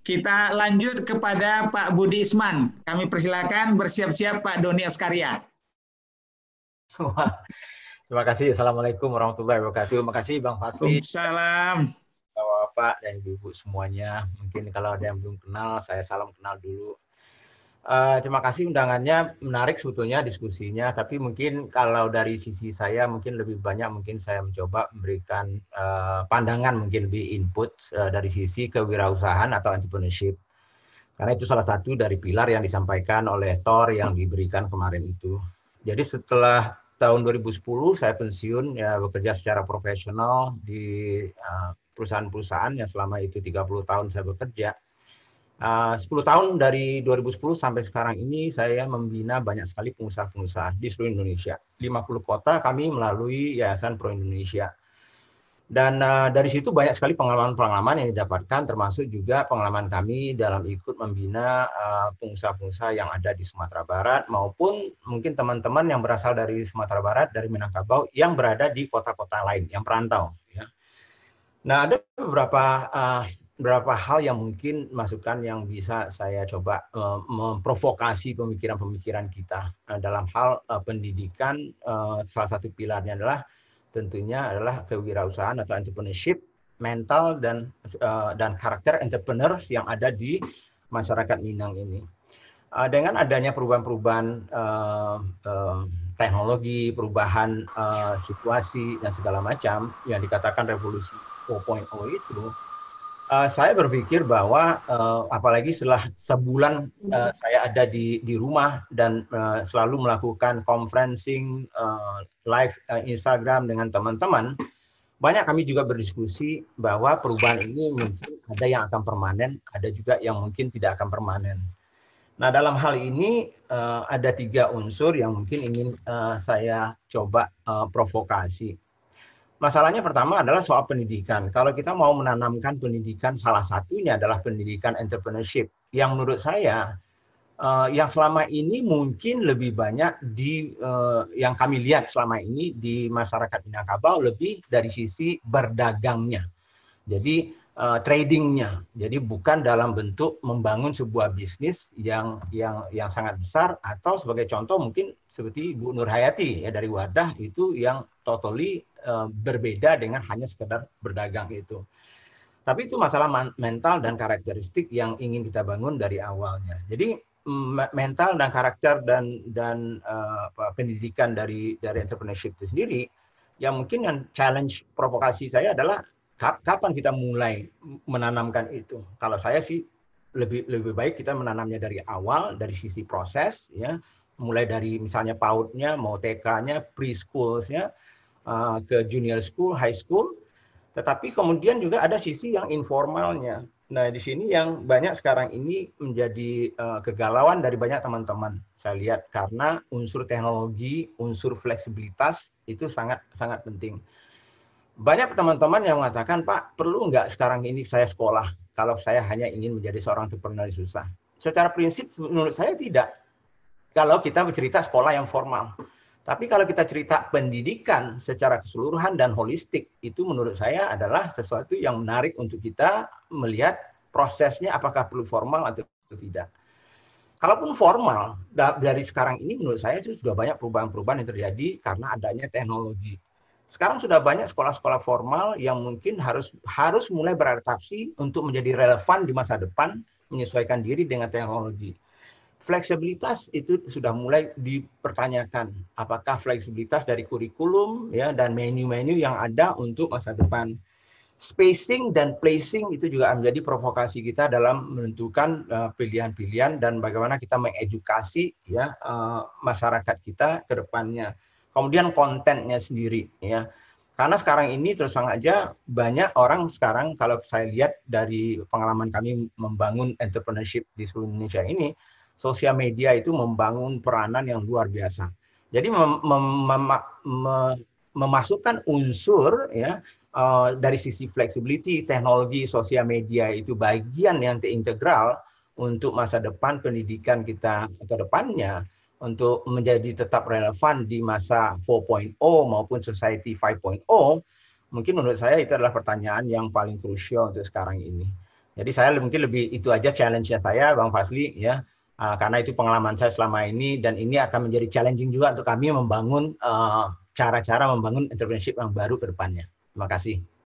Kita lanjut kepada Pak Budi Isman. Kami persilakan bersiap-siap Pak Doni Oskaria. Terima kasih. Assalamualaikum warahmatullahi wabarakatuh. Terima kasih Bang Fasli. Waalaikumsalam. Bapak dan Ibu semuanya. Mungkin kalau ada yang belum kenal, saya salam kenal dulu. Terima kasih undangannya, menarik sebetulnya diskusinya, tapi mungkin kalau dari sisi saya mungkin lebih banyak mungkin saya mencoba memberikan pandangan, mungkin lebih input dari sisi kewirausahaan atau entrepreneurship. Karena itu salah satu dari pilar yang disampaikan oleh Thor yang diberikan kemarin itu. Jadi setelah tahun 2010 saya pensiun ya, bekerja secara profesional di perusahaan-perusahaan yang selama itu 30 tahun saya bekerja. 10 tahun dari 2010 sampai sekarang ini saya membina banyak sekali pengusaha-pengusaha di seluruh Indonesia. 50 kota kami melalui Yayasan Pro Indonesia. Dan dari situ banyak sekali pengalaman-pengalaman yang didapatkan, termasuk juga pengalaman kami dalam ikut membina pengusaha-pengusaha yang ada di Sumatera Barat, maupun mungkin teman-teman yang berasal dari Sumatera Barat, dari Minangkabau, yang berada di kota-kota lain, yang perantau. Ya. Nah, ada beberapa hal yang mungkin masukan yang bisa saya coba memprovokasi pemikiran-pemikiran kita dalam hal pendidikan. Salah satu pilarnya adalah tentunya adalah kewirausahaan atau entrepreneurship, mental dan karakter entrepreneurs yang ada di masyarakat Minang ini. Dengan adanya perubahan-perubahan teknologi, perubahan situasi dan segala macam yang dikatakan revolusi 4.0 itu, saya berpikir bahwa apalagi setelah sebulan saya ada di rumah dan selalu melakukan conferencing live Instagram dengan teman-teman, banyak kami juga berdiskusi bahwa perubahan ini mungkin ada yang akan permanen, ada juga yang mungkin tidak akan permanen. Nah, dalam hal ini ada 3 unsur yang mungkin ingin saya coba provokasi. Masalahnya pertama adalah soal pendidikan. Kalau kita mau menanamkan pendidikan, salah satunya adalah pendidikan entrepreneurship. Yang menurut saya, yang selama ini mungkin lebih banyak yang kami lihat selama ini di masyarakat Minangkabau lebih dari sisi berdagangnya. Jadi tradingnya. Jadi bukan dalam bentuk membangun sebuah bisnis yang sangat besar, atau sebagai contoh mungkin seperti Bu Nur Hayati ya dari Wadah itu yang totally berbeda dengan hanya sekedar berdagang itu. Tapi itu masalah mental dan karakteristik yang ingin kita bangun dari awalnya. Jadi mental dan karakter dan pendidikan dari entrepreneurship itu sendiri, yang mungkin yang challenge provokasi saya adalah kapan kita mulai menanamkan itu. Kalau saya sih lebih baik kita menanamnya dari awal, dari sisi proses, ya, mulai dari misalnya PAUD-nya, mau TK-nya, preschool-nya, ke junior school, high school, tetapi kemudian juga ada sisi yang informalnya. Nah, di sini yang banyak sekarang ini menjadi kegalauan dari banyak teman-teman. Saya lihat karena unsur teknologi, unsur fleksibilitas itu sangat penting. Banyak teman-teman yang mengatakan, Pak, perlu nggak sekarang ini saya sekolah kalau saya hanya ingin menjadi seorang entrepreneur susah? Secara prinsip menurut saya tidak. Kalau kita bercerita sekolah yang formal. Tapi kalau kita cerita pendidikan secara keseluruhan dan holistik, itu menurut saya adalah sesuatu yang menarik untuk kita melihat prosesnya apakah perlu formal atau tidak. Kalaupun formal, dari sekarang ini menurut saya itu sudah banyak perubahan-perubahan yang terjadi karena adanya teknologi. Sekarang sudah banyak sekolah-sekolah formal yang mungkin harus mulai beradaptasi untuk menjadi relevan di masa depan, menyesuaikan diri dengan teknologi. Fleksibilitas itu sudah mulai dipertanyakan. Apakah fleksibilitas dari kurikulum ya dan menu-menu yang ada untuk masa depan. Spacing dan placing itu juga menjadi provokasi kita dalam menentukan pilihan-pilihan dan bagaimana kita mengedukasi ya masyarakat kita ke depannya. Kemudian kontennya sendiri ya. Karena sekarang ini terus terang aja banyak orang sekarang, kalau saya lihat dari pengalaman kami membangun entrepreneurship di seluruh Indonesia ini, sosial media itu membangun peranan yang luar biasa. Jadi memasukkan unsur ya dari sisi flexibility, teknologi, sosial media itu bagian yang integral untuk masa depan pendidikan kita ke depannya, untuk menjadi tetap relevan di masa 4.0 maupun society 5.0, mungkin menurut saya itu adalah pertanyaan yang paling krusial untuk sekarang ini. Jadi saya mungkin lebih itu aja challenge-nya saya, Bang Fazly, ya. Karena itu pengalaman saya selama ini, dan ini akan menjadi challenging juga untuk kami membangun cara-cara membangun entrepreneurship yang baru ke depannya. Terima kasih.